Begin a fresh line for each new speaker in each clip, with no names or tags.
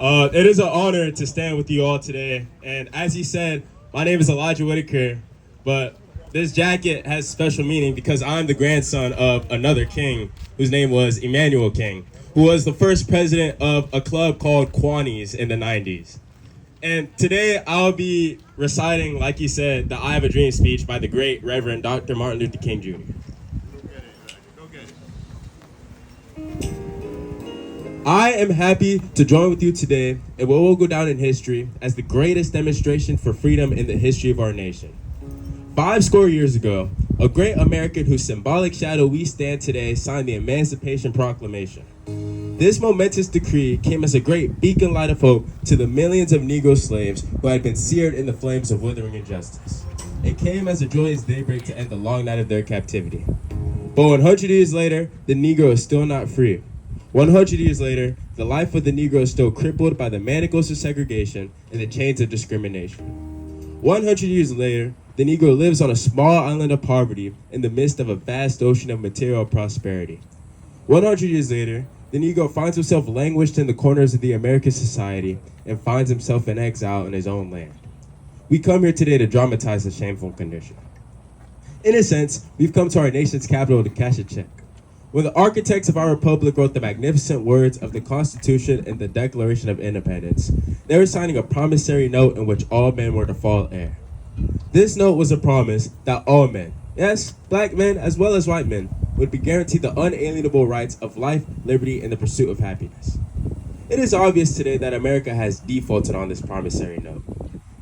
It is an honor to stand with you all today. And as he said, my name is Elijah Whitaker, but this jacket has special meaning because I'm the grandson of another king whose name was Emmanuel King, who was the first president of a club called Kiwanis in the 90s. And today I'll be reciting, like he said, the I Have a Dream speech by the great Reverend Dr. Martin Luther King Jr. Go get it. I am happy to join with you today in what will go down in history as the greatest demonstration for freedom in the history of our nation. 50 years ago, a great American whose symbolic shadow we stand today signed the Emancipation Proclamation. This momentous decree came as a great beacon light of hope to the millions of Negro slaves who had been seared in the flames of withering injustice. It came as a joyous daybreak to end the long night of their captivity. But 100 years later, the Negro is still not free. 100 years later, the life of the Negro is still crippled by the manacles of segregation and the chains of discrimination. 100 years later, the Negro lives on a small island of poverty in the midst of a vast ocean of material prosperity. 100 years later, the Negro finds himself languished in the corners of the American society and finds himself in exile in his own land. We come here today to dramatize the shameful condition. In a sense, we've come to our nation's capital to cash a check. When the architects of our republic wrote the magnificent words of the Constitution and the Declaration of Independence, they were signing a promissory note in which all men were to fall heir. This note was a promise that all men, yes, black men as well as white men, would be guaranteed the unalienable rights of life, liberty, and the pursuit of happiness. It is obvious today that America has defaulted on this promissory note.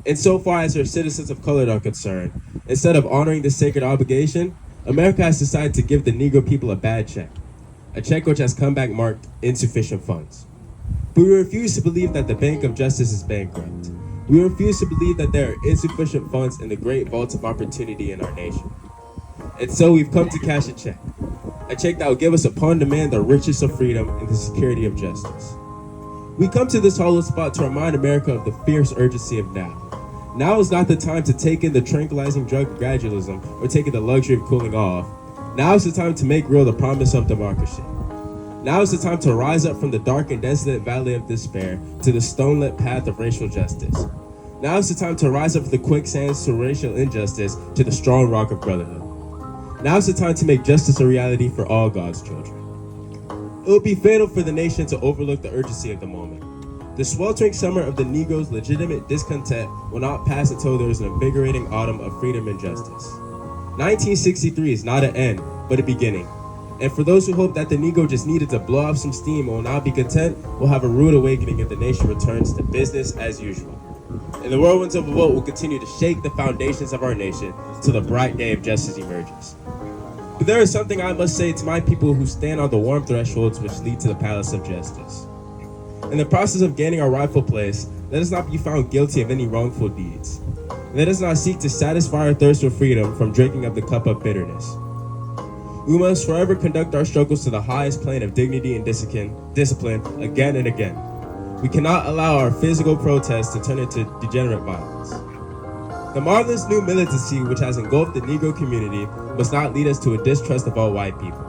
Insofar as her citizens of color are concerned, instead of honoring this sacred obligation, America has decided to give the Negro people a bad check, a check which has come back marked insufficient funds. But we refuse to believe that the Bank of Justice is bankrupt. We refuse to believe that there are insufficient funds in the great vaults of opportunity in our nation. And so we've come to cash a check that will give us upon demand the riches of freedom and the security of justice. We come to this hollow spot to remind America of the fierce urgency of now. Now is not the time to take in the tranquilizing drug of gradualism or take in the luxury of cooling off. Now is the time to make real the promise of democracy. Now is the time to rise up from the dark and desolate valley of despair to the stone-lit path of racial justice. Now is the time to rise up from the quicksands to racial injustice to the strong rock of brotherhood. Now is the time to make justice a reality for all God's children. It would be fatal for the nation to overlook the urgency of the moment. The sweltering summer of the Negro's legitimate discontent will not pass until there is an invigorating autumn of freedom and justice. 1963 is not an end, but a beginning. And for those who hope that the Negro just needed to blow off some steam and will not be content, will have a rude awakening if the nation returns to business as usual. And the whirlwinds of a vote will continue to shake the foundations of our nation till the bright day of justice emerges. But there is something I must say to my people who stand on the warm thresholds which lead to the palace of justice. In the process of gaining our rightful place, let us not be found guilty of any wrongful deeds. Let us not seek to satisfy our thirst for freedom from drinking of the cup of bitterness. We must forever conduct our struggles to the highest plane of dignity and discipline again and again. We cannot allow our physical protests to turn into degenerate violence. The marvelous new militancy which has engulfed the Negro community must not lead us to a distrust of all white people.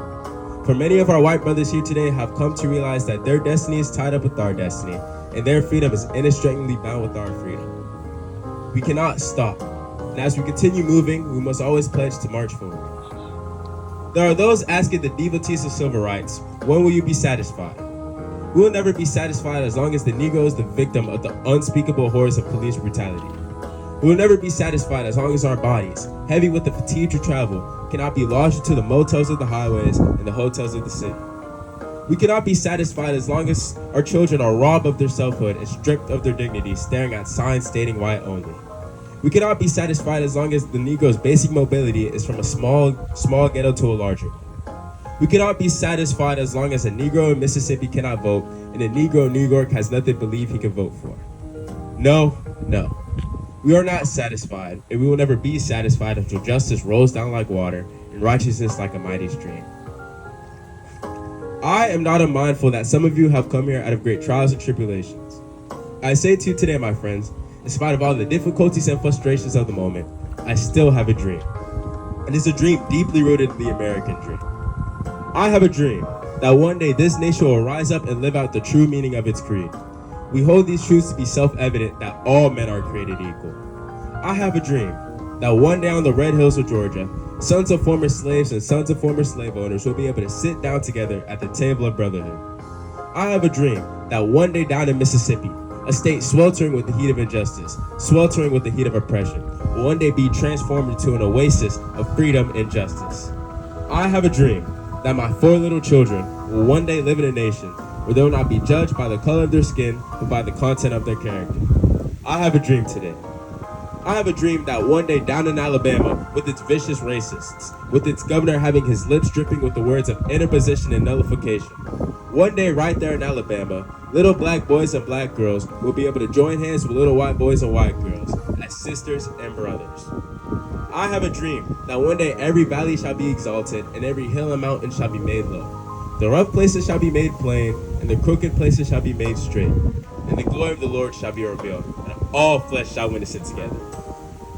For many of our white brothers here today have come to realize that their destiny is tied up with our destiny, and their freedom is inextricably bound with our freedom. We cannot stop, and as we continue moving, we must always pledge to march forward. There are those asking the devotees of civil rights, when will you be satisfied? We will never be satisfied as long as the Negro is the victim of the unspeakable horrors of police brutality. We will never be satisfied as long as our bodies, heavy with the fatigue to travel, cannot be lodged into the motels of the highways and the hotels of the city. We cannot be satisfied as long as our children are robbed of their selfhood and stripped of their dignity, staring at signs stating white only. We cannot be satisfied as long as the Negro's basic mobility is from a small ghetto to a larger one. We cannot be satisfied as long as a Negro in Mississippi cannot vote and a Negro in New York has nothing to believe he can vote for. No. We are not satisfied, and we will never be satisfied until justice rolls down like water and righteousness like a mighty stream. I am not unmindful that some of you have come here out of great trials and tribulations. I say to you today, my friends, in spite of all the difficulties and frustrations of the moment, I still have a dream. It is a dream deeply rooted in the American dream. I have a dream that one day this nation will rise up and live out the true meaning of its creed. We hold these truths to be self-evident that all men are created equal. I have a dream that one day on the red hills of Georgia, sons of former slaves and sons of former slave owners will be able to sit down together at the table of brotherhood. I have a dream that one day down in Mississippi, a state sweltering with the heat of injustice, sweltering with the heat of oppression, will one day be transformed into an oasis of freedom and justice. I have a dream that my 4 little children will one day live in a nation where they will not be judged by the color of their skin, but by the content of their character. I have a dream today. I have a dream that one day down in Alabama, with its vicious racists, with its governor having his lips dripping with the words of interposition and nullification, one day right there in Alabama, little black boys and black girls will be able to join hands with little white boys and white girls as sisters and brothers. I have a dream that one day every valley shall be exalted and every hill and mountain shall be made low. The rough places shall be made plain and the crooked places shall be made straight. And the glory of the Lord shall be revealed, and all flesh shall witness it together.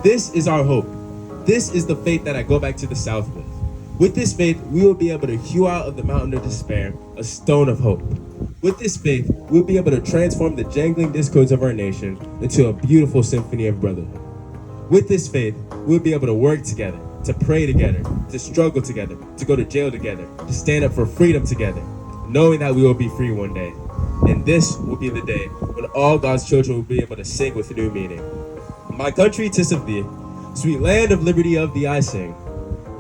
This is our hope. This is the faith that I go back to the South with. With this faith, we will be able to hew out of the mountain of despair a stone of hope. With this faith, we'll be able to transform the jangling discords of our nation into a beautiful symphony of brotherhood. With this faith, we'll be able to work together, to pray together, to struggle together, to go to jail together, to stand up for freedom together, knowing that we will be free one day. And this will be the day when all God's children will be able to sing with new meaning. My country, 'tis of thee, sweet land of liberty of thee I sing.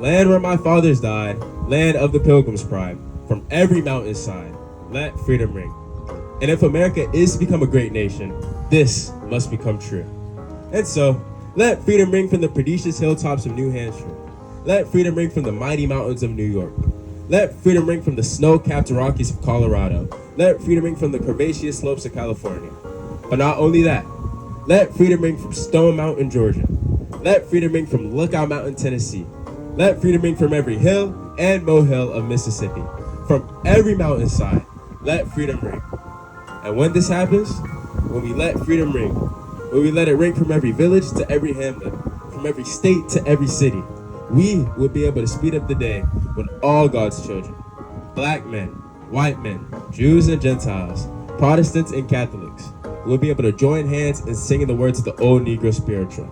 Land where my fathers died, land of the pilgrim's pride. From every mountainside, let freedom ring. And if America is to become a great nation, this must become true. And so, let freedom ring from the prodigious hilltops of New Hampshire. Let freedom ring from the mighty mountains of New York. Let freedom ring from the snow-capped Rockies of Colorado. Let freedom ring from the curvaceous slopes of California. But not only that, let freedom ring from Stone Mountain, Georgia. Let freedom ring from Lookout Mountain, Tennessee. Let freedom ring from every hill and molehill of Mississippi. From every mountainside, let freedom ring. And when this happens, when we let freedom ring, when we let it ring from every village to every hamlet, from every state to every city, we will be able to speed up the day when all God's children, black men, white men, Jews and Gentiles, Protestants and Catholics, will be able to join hands in singing the words of the old Negro spiritual.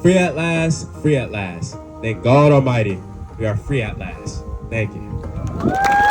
Free at last, free at last. Thank God Almighty, we are free at last. Thank you.